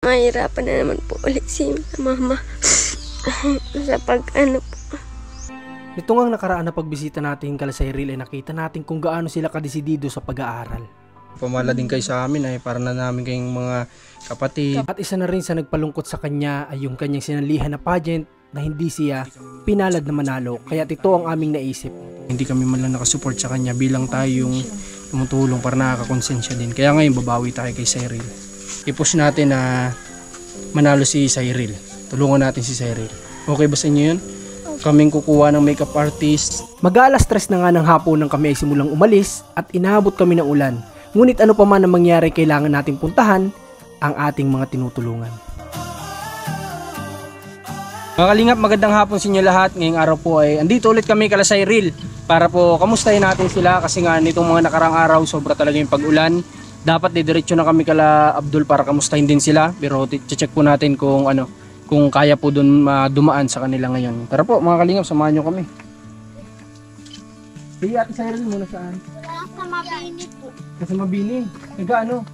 Mahirapan na naman po ulit si mama sa pag-ano po. Nito ngang nakaraan na pagbisita natin kala Cyril ay nakita natin kung gaano sila kadesidido sa pag-aaral. Pamala din kayo sa amin ay para na namin kayong mga kapatid. At isa na rin sa nagpalungkot sa kanya ay yung kanyang sinalihan na pageant na hindi siya pinalad na manalo. Kaya ito ang aming naisip. Hindi kami man lang nakasupport sa kanya bilang tayo yung tumutulong para nakakakonsensya din. Kaya ngayon babawi tayo kay Cyril. I-push natin na manalo si Cyril. Tulungan natin si Cyril. Okay ba sa inyo yun? Kaming kukuha ng makeup artist. Mag-aalas 3 na nga ng hapon nang kami ay simulang umalis at inaabot kami ng ulan. Ngunit ano pa man ang mangyari, kailangan nating puntahan ang ating mga tinutulungan. Mga kalingap, magandang hapon sa inyo lahat. Ngayong araw po ay andito ulit kami kala Cyril para po kamustahin natin sila kasi nga nitong mga nakarang araw sobra talaga yung pag-ulan. Dapat didiretso na kami kala Abdul para kamustahin din sila, pero check po natin kung kung kaya po doon dumaan sa kanila ngayon. Tara po mga kalingap, samahan nyo kami. Si Ate Cyril muna saan? Sa Mabini po. Kasi Mabini. Nag-ano?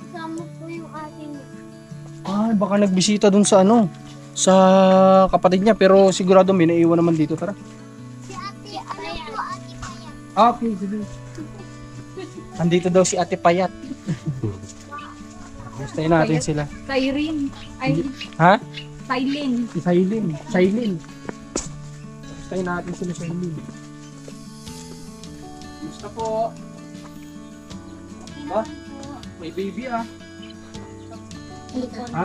Kasama po yung ating. Ay, baka nagbisita doon sa sa kapatid niya, pero sigurado may naiwan naman dito. Tara. Si Ate Payat. Ate Payat. Okay, sige. Andito daw si Ate Payat. Gustahin natin sila. Cyril. Ay, Ha? Cylin. Si Cylin. Cylin. Gustahin natin sila Cylin. Gusto po. Ba? May baby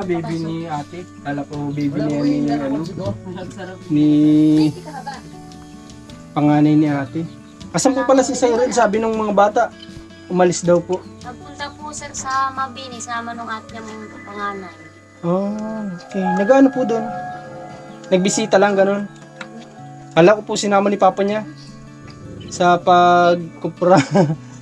baby ni ate. Kala ko baby niya ni panganay ni ate. Asan po pala si Cyril? Sabi ng mga bata, umalis daw po. Nagpunta po sir sa Mabini, sama nung ate niya mong panganay. Oh, okay. Nag-ano po doon? Nagbisita lang, ganun. Kala ko po sinama ni papa niya sa pagkupra.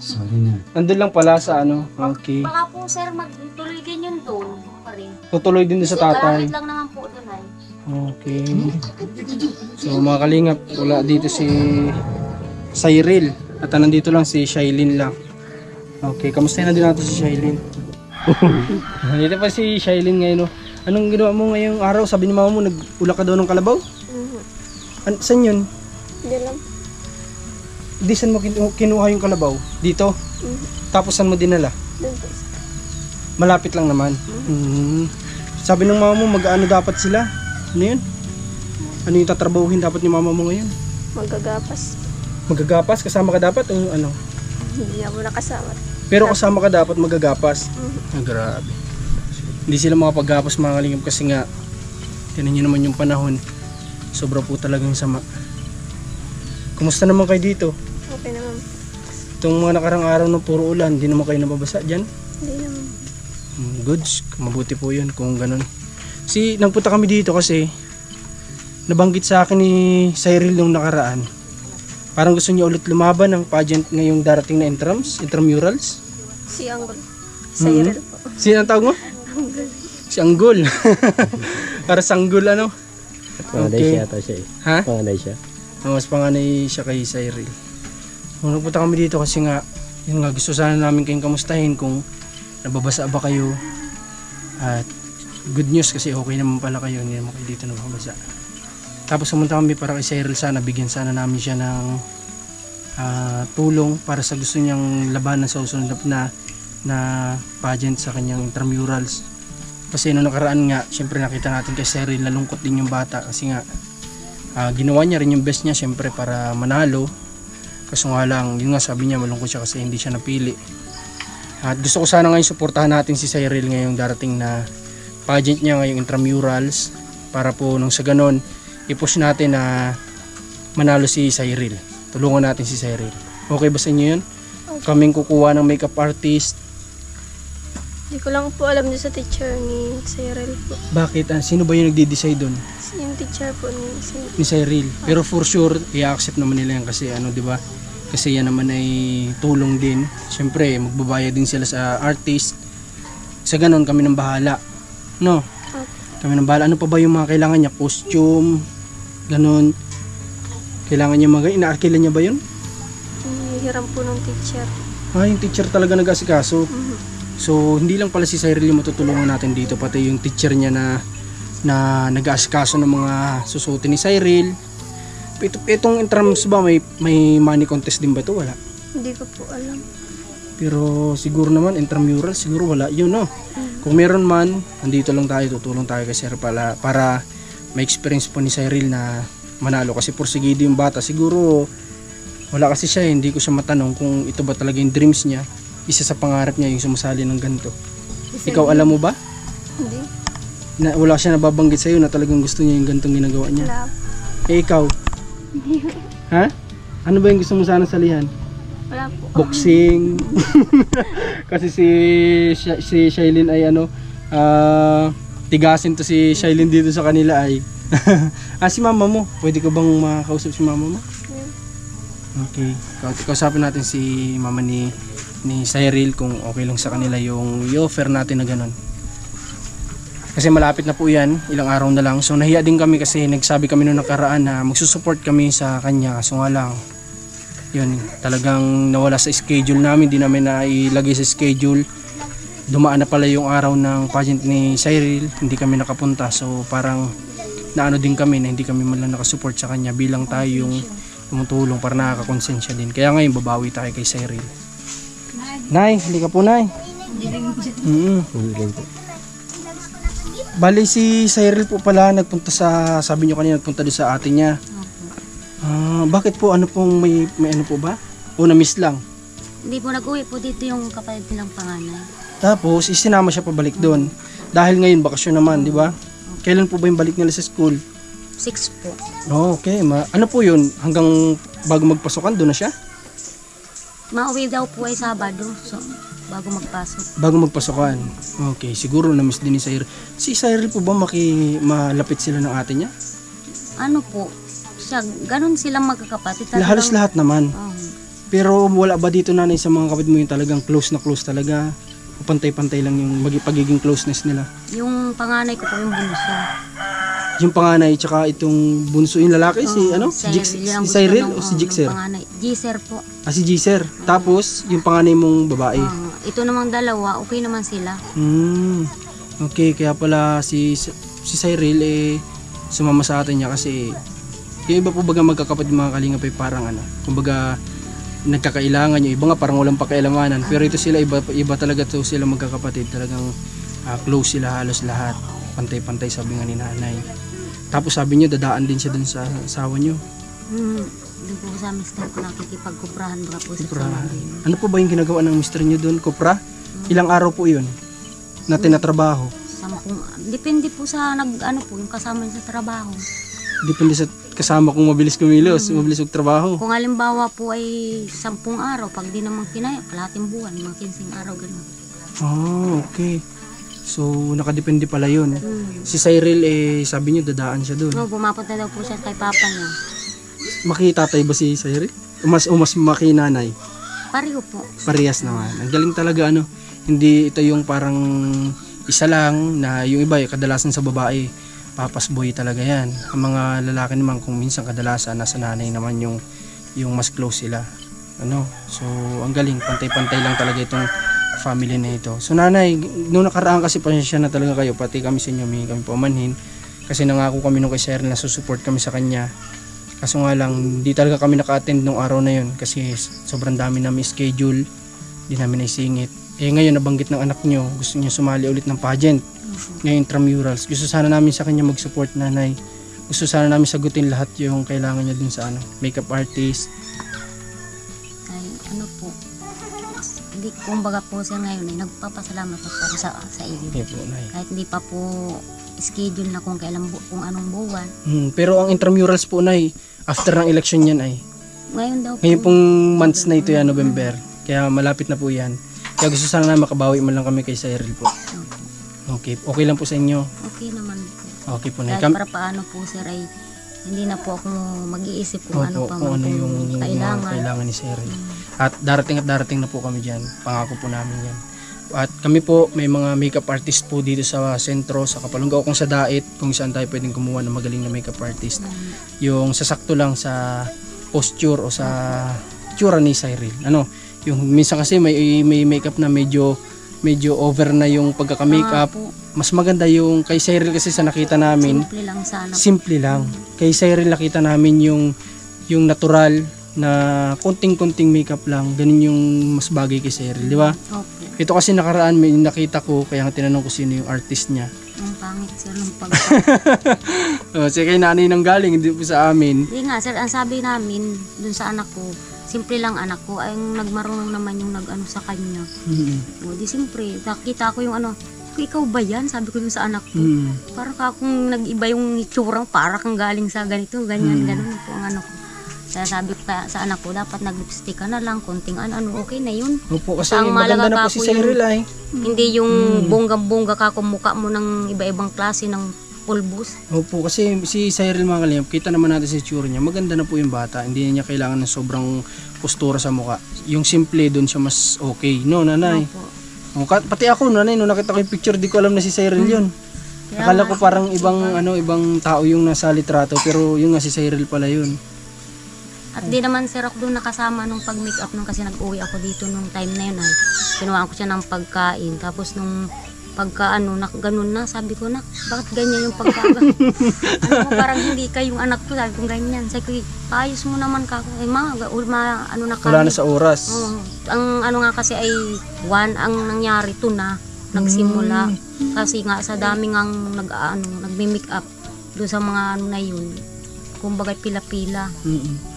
Sorry na. Nandun lang pala sa Okay. Baka po sir, magtuloy din yun doon pa rin. Tutuloy din doon sa tatay. Gamit lang naman po doon ay. Okay. So mga kalingap, wala dito si Cyril. At nandito lang si Shailin lang. Okay, kamusta na din natin si Shailin? Dito pa si Shailin ngayon. Anong ginawa mo ngayong araw? Sabi ni mama mo, nag-ula ka daw ng kalabaw? Saan yun? Hindi lang. Di saan mo kinuha yung kalabaw? Dito? Tapos saan mo dinala? Doon po. Malapit lang naman. Sabi ng mama mo, mag-ano dapat sila? Ano yun? Ano yung tatrabahuhin dapat ni mama mo ngayon? Magagapas. Magagapas? Kasama ka dapat? O ano? Hindi ako nakasama. Pero kasama ka dapat magagapas. Grabe. Hindi sila makapaggapas mga kalingap kasi nga tinan nyo naman yung panahon. Sobra po talagang sama. Kumusta naman kayo dito? Okay naman. Itong mga nakarang araw na puro ulan, hindi naman kayo nababasa dyan? Hindi naman. Goods, mabuti po yun kung ganun. Nagpunta kami dito kasi nabanggit sa akin ni Cyril nung nakaraan. Parang gusto niya ulit lumaban ng pageant ngayong darating na intramurals. Si Anggol. Cyril po. Sino ang tawag mo? Si Anggol. Para sanggol Panganay siya ata siya eh. Ha? Panganay siya. Mas panganay siya kay Cyril. Nagpunta kami dito kasi nga, yun nga, gusto sana namin kayong kamustahin kung nababasa ba kayo. At good news kasi okay naman pala kayo, hindi naman kayo dito nababasa. Tapos pumunta kami para kay Cyril sana, bigyan sana namin siya ng tulong para sa gusto niyang labanan sa susunod na pageant sa kanyang intramurals. Kasi noong nakaraan nga, syempre nakita natin kay Cyril, nalungkot din yung bata kasi nga ginawa niya rin yung best niya syempre para manalo. Kaso nga lang, yun nga sabi niya, malungkot siya kasi hindi siya napili. At gusto ko sana ngayon suportahan natin si Cyril ngayong darating na pageant niya ngayong intramurals para po nung sa ganon, i-push natin na manalo si Cyril. Tulungan natin si Cyril. Okay ba sa inyo yun? Okay. Kaming kukuha ng makeup artist. Hindi ko lang po alam doon sa teacher ni Cyril po. Bakit? Sino ba yung nagde-decide doon? Yung teacher po ni Cyril. Ni Cyril. Pero for sure, i-accept naman nila yan kasi di ba? Kasi yan naman ay tulong din. Siyempre, magbabayad din sila sa artist. Sa ganon, kami nang bahala. No? Okay. Kami nang bahala. Ano pa ba yung mga kailangan niya? Costume, ganon. Kailangan niya ina-arkilan niya ba yun? Hiram po ng teacher. Yung teacher talaga nag-asikaso. So hindi lang pala si Cyril yung matutulungan natin dito, pati yung teacher niya na nag-aasikaso ng mga susutin ni Cyril. Itong intrams ba may money contest din ba ito? Wala. Hindi ko po alam. Pero siguro naman intramural siguro wala yun, no. Kung meron man, andito lang tayo, tutulong tayo kay Sir para may experience po ni Cyril na manalo, kasi porsigido yung bata. Siguro wala kasi siya, hindi ko siya matanong kung ito ba talaga yung dreams niya. Isa sa pangarap niya yung sumasali ng ganito. Ikaw alam mo ba? Hindi. Na wala siya nababanggit sa'yo na talagang gusto niya yung ganitong ginagawa niya? Wala. Ikaw? Ha? Ano ba yung gusto mo sana salihan? Wala po. Boxing. Kasi si Shailene ay tigasin to si Shailene dito sa kanila ay. Si mama mo, pwede ko bang makausap si mama mo? Okay, kausapin natin si mama ni Cyril kung okay lang sa kanila yung i-offer natin na ganun. Kasi malapit na po yan, ilang araw na lang. So nahiya din kami kasi nagsabi kami noong nakaraan na magsusupport kami sa kanya. So nga lang, yun, talagang nawala sa schedule namin, di namin na ilagay sa schedule. Dumaan na pala yung araw ng pageant ni Cyril, hindi kami nakapunta. So parang naano din kami na hindi kami man lang nakasupport sa kanya bilang tayo yung tumutulong para nakakakonsensya din. Kaya ngayon babawi tayo kay Cyril. Nay, halika po, Nay. Bali si Cyril po pala nagpunta sabi nyo kanina, nagpunta doon sa ate niya. Bakit po? Ano pong may ano po ba? O na-miss lang? Hindi po nag-uwi po dito yung kapatid nilang panganay. Tapos isinama siya pabalik doon. Dahil ngayon bakasyon naman, di ba? Kailan po ba yung balik nila sa school? 6 po. Okay, ano po yun? Hanggang bago magpasokan doon na siya? Mauwi daw po ay Sabado. So, bago magpasok. Bago magpasokan. Okay, siguro na-miss din ni Cyril. Si Cyril po ba malapit sila ng ate niya? Ano po? Siya, ganun silang magkakapatid. Halos lahat naman. Oh. Pero wala ba dito, nanay, sa mga kapatid mo yung talagang close na close talaga? O pantay-pantay lang yung pagiging closeness nila? Yung panganay ko po yung bunso. Yung panganay tsaka itong bunso yung lalaki, si Cyril o si Jixer? Panganay. Jixer po. Si Jixer. Tapos yung panganay mong babae. Ito namang dalawa, okay naman sila. Okay, kaya pala si Cyril sumama sa atin niya kasi yung iba po baga magkakapatid mga kalingap ay parang kumbaga nagkakailangan, yung iba nga parang walang pakialamanan, pero ito sila iba talaga to sila magkakapatid, talagang close sila halos lahat, pantay-pantay sabi nga ni nanay. Tapos sabi niyo dadaan din siya dun sa asawa niyo. Doon po sa mister ko nakikipagkuprahan baka po sa Ano po ba yung ginagawa ng mister niyo doon? Kupra? Ilang araw po yun na tinatrabaho? 10. Depende po sa yung kasama niya sa trabaho. Depende sa kasama kung mabilis kumilos, mabilis magtrabaho. Kung halimbawa po ay 10 araw, pag di naman kinaya, kalahating buwan, mga 15 araw, gano'n. Okay. So, nakadepende pala yun. Si Cyril, sabi niyo dadaan siya doon. Bumapunta daw po siya kay papa niya. Makitatay ba si Cyril? Mas makinanay? Pareho po. Parehas naman. Ang galing talaga, hindi ito yung parang isa lang na yung iba, kadalasan sa babae, papas boy talaga yan. Ang mga lalaki naman kung minsan kadalasan nasa nanay naman yung mas close sila. So ang galing, pantay-pantay lang talaga itong family na ito. So nanay, noong nakaraan kasi pasensya na talaga kayo, pati kami sa inyo, may kami pamanhin kasi nangako kami nung kay Sir na susupport kami sa kanya. Kaso nga lang, di talaga kami naka-attend nung araw na yun kasi sobrang dami namin schedule, di namin naisingit. Ngayon nabanggit ng anak nyo, gusto niya sumali ulit ng pageant. Ngayon intramurals, gusto sana namin sa kanya mag-support, nanay. Gusto sana namin sagutin lahat yung kailangan niya dun sa makeup artist. Ay, po, hindi, kumbaga po sir ngayon ay nagpapasalamat po sa iyo. Po, kahit hindi pa po schedule na kung kailan kung anong buwan. Pero ang intramurals po, nay, after ng election yan ay ngayon daw po. Ngayon pong months na ito yan, November. Kaya malapit na po yan. Kaya gusto sana na makabawi man lang kami kay Cyril po. Okay lang po sa inyo? Okay naman po. Okay po, Kahit para paano po sir ay hindi na po ako mag-iisip kung ano yung kailangan ni Cyril. At darating na po kami dyan. Pangako po namin yan. At kami po, may mga makeup artist po dito sa sentro, sa Kapalunggaw, kung sa Dait, kung saan tayo pwedeng kumuha ng magaling na makeup artist. Yung sasakto lang sa posture o sa tsura ni Cyril. Yung minsan kasi may makeup na medyo medyo over na yung pagkaka-makeup. po. Mas maganda yung kay Cyril kasi sa nakita namin, Simple lang sana. simple lang. Kay Cyril nakita namin yung natural na konting-konting makeup lang. Ganun yung mas bagay kay Cyril, di ba? Opo. Ito kasi nakaraan may nakita ko kaya nga tinanong ko sino yung artist niya. Ang pangit sir ng pag... Kasi kay nanay nang galing, hindi po sa amin. Hindi nga sir, ang sabi namin dun sa anak ko, simple lang anak ko, ay yung nagmarunong naman yung nag-ano sa kanya. O di simple, nakita ko yung ano, ikaw ba yan? Sabi ko dun sa anak ko. Parang kung nag-iba yung itsurang, para kang galing sa ganito, ganyan, ganun po ang ano ko. Kaya sabi ko sa anak ko, dapat nag-lipstick ka na lang, konting ano, okay na yun. Opo, kasi Ang maganda mahalaga na po pa si po Cyril ay. Hindi yung bonggang-bongga ka kung mukha mo ng iba-ibang klase ng pulbos. Opo, kasi si Cyril mga kalingap, kita naman natin sa itsura niya, maganda na po yung bata. Hindi niya kailangan ng sobrang postura sa mukha. Yung simple doon siya mas okay. No, nanay? Opo. Pati ako, nanay, nung nakita ko yung picture, di ko alam na si Cyril yun. Kaya Akala ko nga, parang ibang tao yung nasa litrato, pero yung nga si Cyril pala yun. At di naman sir ako doon nakasama nung pag-makeup nung kasi nag-uwi ako dito nung time na yun ay kinuhaan ko siya ng pagkain. Tapos nung pagka ganun na, sabi ko na, bakit ganyan yung pagkaga? Ano mo, parang hindi kayong anak ko, sabi ko ganyan. Sabi ko, ayos mo naman ka. Ano na kami. Wala na sa oras. Oo. Ang ano nga kasi ay 1 ang nangyari to na nagsimula. Kasi nga sa dami ngang nagme-makeup doon sa mga ano na yun. Kumbaga pila-pila.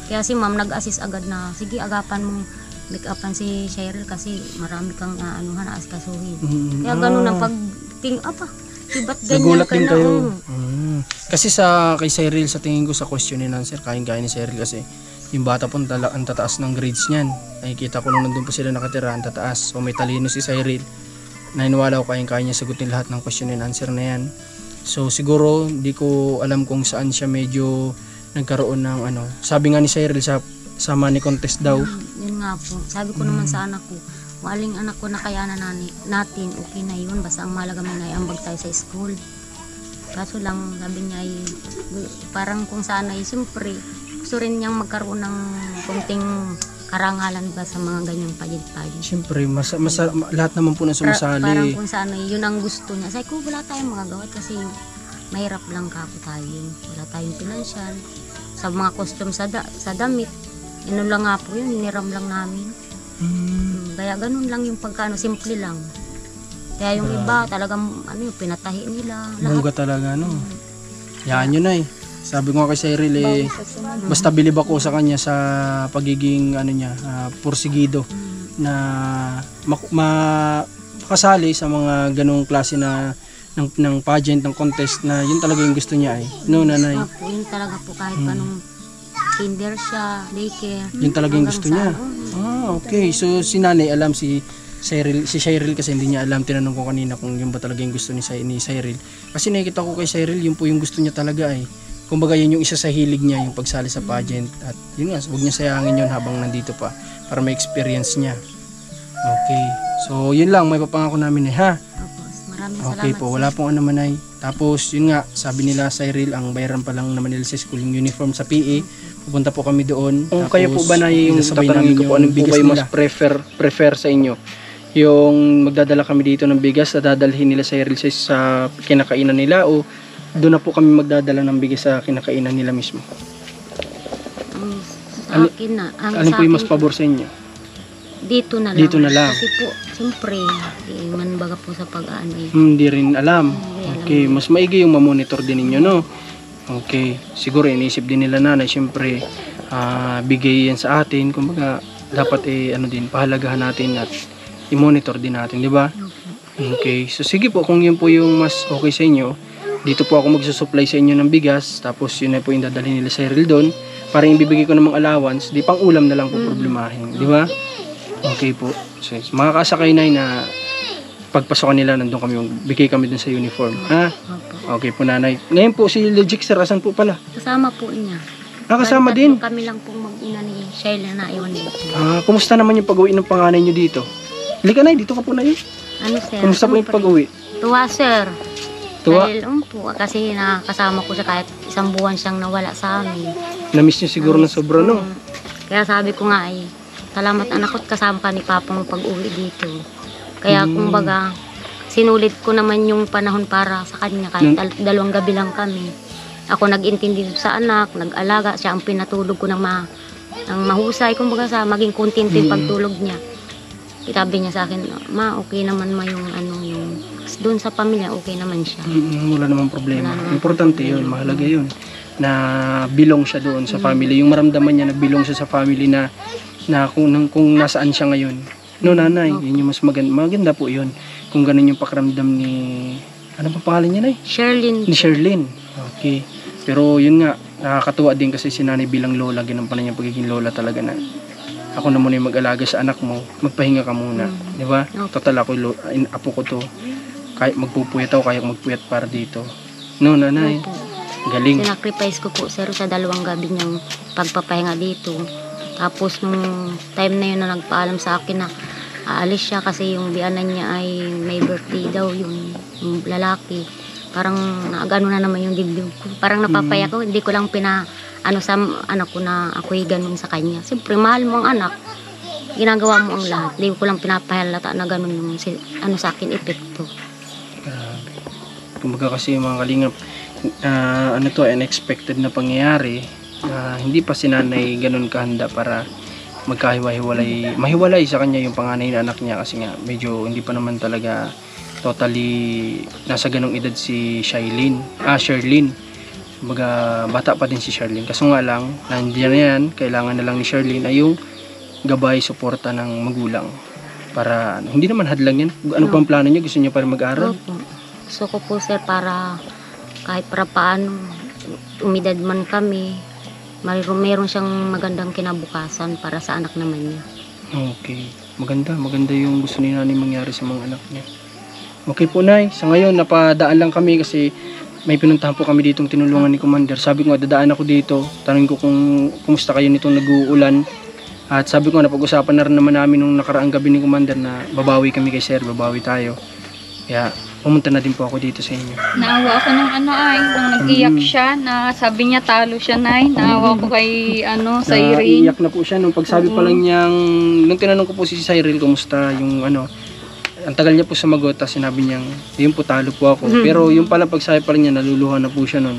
Kaya si ma'am nag-assist agad na, sige agapan mong make-upan si Cheryl kasi marami kang aasikasuhin. Kaya ganun ang pagting, ba't ganyan Nagulat ka din na? kayo. Kasi kay Cyril, sa tingin ko sa question and answer, kaya ni Cyril kasi yung bata po ang tataas ng grades niyan. Nakikita ko nung nandun po sila nakatira, ang tataas. So may talino si Cyril. Naniniwala ko kaya niya sagutin lahat ng question and answer na yan. So siguro, di ko alam kung saan siya medyo nagkaroon ng sabi nga ni Cyril sa money contest daw. Yun nga po. Sabi ko naman sa anak ko, waling anak ko na kaya na natin, okay na yun. Basta ang malaga may naiambag tayo sa school. Kaso lang, sabi niya ay, parang kung sana ay, siyempre, gusto rin niyang magkaroon ng konting karangalan ba sa mga ganyang pageant-pageant. Siyempre, lahat naman po na sumasali. Parang kung sana yun ang gusto niya. Sabi ko, wala tayong magagawa kasi mahirap lang kako tayo. Wala tayong pinansyal. Sa mga costume sa damit, yun lang nga po yun, hiniram lang namin. Kaya ganun lang yung pagkano, simple lang. Kaya yung iba talagang pinatahi nila. Bongga talaga, Yan yun ay. Sabi ko kay Cyril basta bilib ako sa kanya sa pagiging pursigido na makasali sa mga ganong klase ng pageant, ng contest na yun talaga yung gusto niya ay. No, nanay? Opo, yun talaga po kahit panong kinder siya, daycare. Yun talaga yung gusto niya. Okay. So si nanay alam, si Cyril kasi hindi niya alam. Tinanong ko kanina kung yun ba talaga yung gusto ni Cyril. Kasi nakikita ko kay Cyril, yun po yung gusto niya talaga ay. Kumbaga yun yung isa sa hilig niya, yung pagsali sa pageant. At yun nga, huwag niya sayangin yun habang nandito pa para may experience niya. Okay. So yun lang, may papangako namin ha. Maraming salamat. Okay po, wala pong naman ay. Tapos yun nga, sabi nila Cyril, ang bayaran pa lang naman nila sa school yung uniform sa PE. Pupunta po kami doon. Kung kayo po ba na yung tatanungin ko po, anong po kayo mas prefer sa inyo? Yung magdadala kami dito ng bigas na dadalhin nila Cyril sa kinakainan nila o doon na po kami magdadala ng bigas sa kinakainan nila mismo? Sa akin na. Ano po yung mas pabor sa inyo? Dito na lang. Dito na lang. Kasi po, siyempre, manbaga po sa pag-aan eh. Hindi rin alam. Okay, mas maigi yung mamonitor din ninyo, no? Okay, siguro inisip din nila nanay, siyempre, bigay yan sa atin. Kumbaga, dapat pahalagahan natin at i-monitor din natin, di ba? Okay, so sige po, kung yun po yung mas okay sa inyo, dito po ako magsusupply sa inyo ng bigas, tapos yun na po yung dadalhin nila sa Cyril doon, para yung bibigay ko ng mga allowance, di pang ulam na lang po problemahin, di ba? Okay po. So, mga kasakay na pagpasokan nila, nandun kami, bigay kami dun sa uniform. Ha? Okay po nanay. Ngayon po si Logic Sir, asan po pala? Kasama po niya. Kasama din? Kami lang po mag-ina ni Shaila na iwan dito. Kumusta naman yung pag-uwi ng panganay nyo dito? Halika na, dito ka po na yun. Ano sir? Kumusta po yung pag-uwi? Tuwa sir. Tuwa? Dahil po, kasi nakasama ko siya kahit isang buwan siyang nawala sa amin. Na-miss nyo siguro ng sobra, no? Kaya sabi ko nga salamat anak ko at kasama ka ni Papa mo pag-uwi dito. Kaya kumbaga, sinulit ko naman yung panahon para sa kanya kahit dalawang gabi lang kami. Ako nag-intindi sa anak, nag-alaga, siya ang pinatulog ko ng mahusay, kumbaga sa maging kontento yung pagtulog niya. Sabi niya sa akin, ma, okay naman yung doon sa pamilya, okay naman siya. Wala namang problema. Wala namang Importante yun, mahalaga yun. Na belong siya doon sa family. Yung maramdaman niya na belong siya sa family na kung nasaan siya ngayon. No, nanay, yun yung mas maganda po yun. Kung ganun yung pakiramdam ni, ano pa pangalan niya, nay? Sherlyn. Ni Sherlyn. Okay. Pero yun nga, nakakatuwa din kasi si nanay bilang lola, ginampanan niya pagiging lola talaga na ako na muna yung mag-alaga sa anak mo, magpahinga ka muna. Di ba? Total ako, apo ko to. Kahit magpupuyat ako, kaya magpuyat para dito. No, nanay. Galing. Sinacrifice ko po, sir, sa 2 gabi niyang pagpapahinga dito. Tapos nung time na yun na nagpaalam sa akin na aalis siya kasi yung biyanan niya ay may birthday daw yung lalaki. Parang naagano na naman yung dibdib ko. Parang napapaya ko, hindi ko lang sa anak ko na ako'y ganun sa kanya. Siyempre, mahal mo ang anak, ginagawa mo ang lahat. Hindi ko lang pinapahalata na ganun yung sa akin epekto. Grabe. Kumbaga kasi mga kalingap, unexpected na pangyayari, hindi pa si nanay ganun kahanda para mahiwalay sa kanya yung panganay na anak niya kasi nga medyo hindi pa naman talaga totally nasa ganung edad si Sherlyn. Kumbaga bata pa din si Sherlyn. Kaso nga lang, nandiyan na yan, kailangan na lang ni Sherlyn ay yung gabay, suporta ng magulang. Para, hindi naman hadlang yan. Ano pang plano niya? Gusto niya pa rin mag-aral? Opo. Gusto ko po, sir, para kahit para paano, umidad man kami, meron siyang magandang kinabukasan para sa anak naman niya. Okay. Maganda yung gusto ni nanay mangyari sa mga anak niya. Okay po, nay. Sa ngayon, napadaan lang kami kasi may pinuntahan po kami ditong tinulungan ni Commander. Sabi ko, dadaan ako dito. Tanong ko kung kumusta kayo nitong nag-uulan. At sabi ko, napag-usapan na rin naman namin nung nakaraang gabi ni Commander na babawi kami kay Sir, babawi tayo. Kaya pumunta na din po ako dito sa inyo. Naawa ako nung nung nag-iyak siya, na sabi niya talo siya, nay. Naawa ko kay sa Irene. Naiyak na po siya nung pagsabi pa lang niyang, nung tinanong ko po si Cyril, kumusta yung ang tagal niya po sumagot, tapos sinabi niyang, yun po, talo po ako. Pero yung pala pagsabi pa rin niya, naluluha na po siya nun.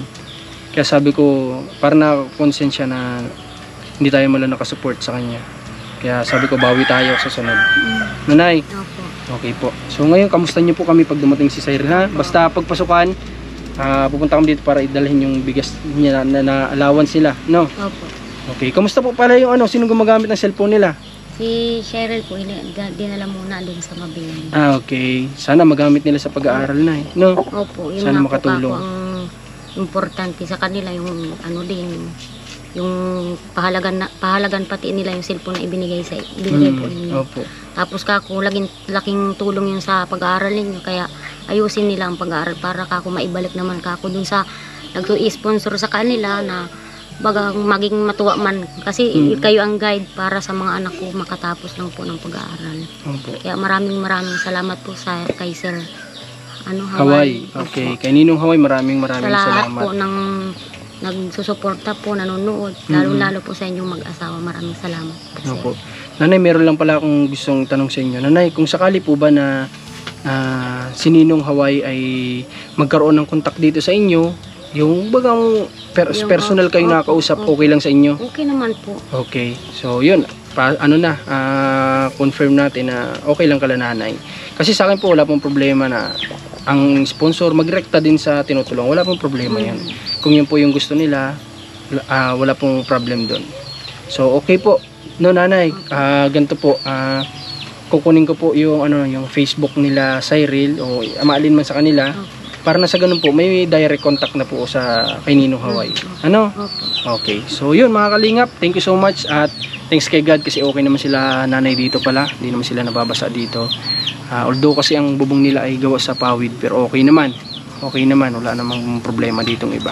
Kaya sabi ko, para na-consent siya na hindi tayo malang nakasupport sa kanya. Kaya sabi ko, bawi tayo sa sunod. Nanay, Opo. okay po. So ngayon, kamusta niyo po kami pag dumating si Cyril, ha? Basta pagpasukan, pupunta kami dito para idalhin yung bigas niya na allowance sila, no? Opo. Okay, kamusta po pala yung sinong gumagamit ng cellphone nila? Si Cheryl po, dinala muna din sa mabing. Okay. Sana magamit nila sa pag-aaral na no? Opo, yun Sana nga po makatulong. ako ang importante sa kanila, yung yung pahalagan pati nila yung cellphone na ibinigay po ninyo. Opo. Tapos kako, laking tulong yun sa pag-aaral ninyo, kaya ayusin nila ang pag-aaral para kako maibalik naman kako dun sa nag-sponsor sa kanila na bagang maging matuwa man kasi kayo ang guide para sa mga anak ko makatapos lang po ng pag-aaral. Opo. Kaya maraming salamat po kay Sir Hawaii. Okay. Kay Ninong Hawaii, maraming sa lahat salamat. po ng nagsusuporta po, nanonood, lalo po sa inyong mag-asawa. Maraming salamat po, Sir. Opo. Nanay, meron lang pala akong gustong tanong sa inyo. Nanay, kung sakali po ba na si Ninong Hawaii ay magkaroon ng kontak dito sa inyo, yung bagang personal kayo nakakausap, okay lang sa inyo? Okay naman po. Okay. So, yun. Confirm natin na okay lang kala nanay. Kasi sa akin po, wala pong problema na ang sponsor magrekta din sa tinutulong. Wala pong problema yan. Kung yun po yung gusto nila, wala pong problem doon. So, okay po. No, nanay. Ganito po. Kukunin ko po yung, yung Facebook nila, Cyril, o maalin man sa kanila. Para na sa ganun po, may direct contact na po sa kay Ninong Hawaii. Ano? Okay. So yun mga kalingap, thank you so much at thanks kay God kasi okay naman sila nanay dito pala. Hindi naman sila nababasa dito. Although kasi ang bubong nila ay gawa sa pawid, pero okay naman. Okay naman, wala namang problema ditong iba.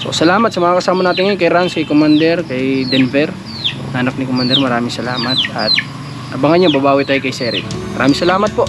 So salamat sa mga kasama natin ngayon, kay Rans, kay Commander, kay Denver, anak ni Commander, maraming salamat. At abangan nyo, babawi tayo kay Cyril. Maraming salamat po.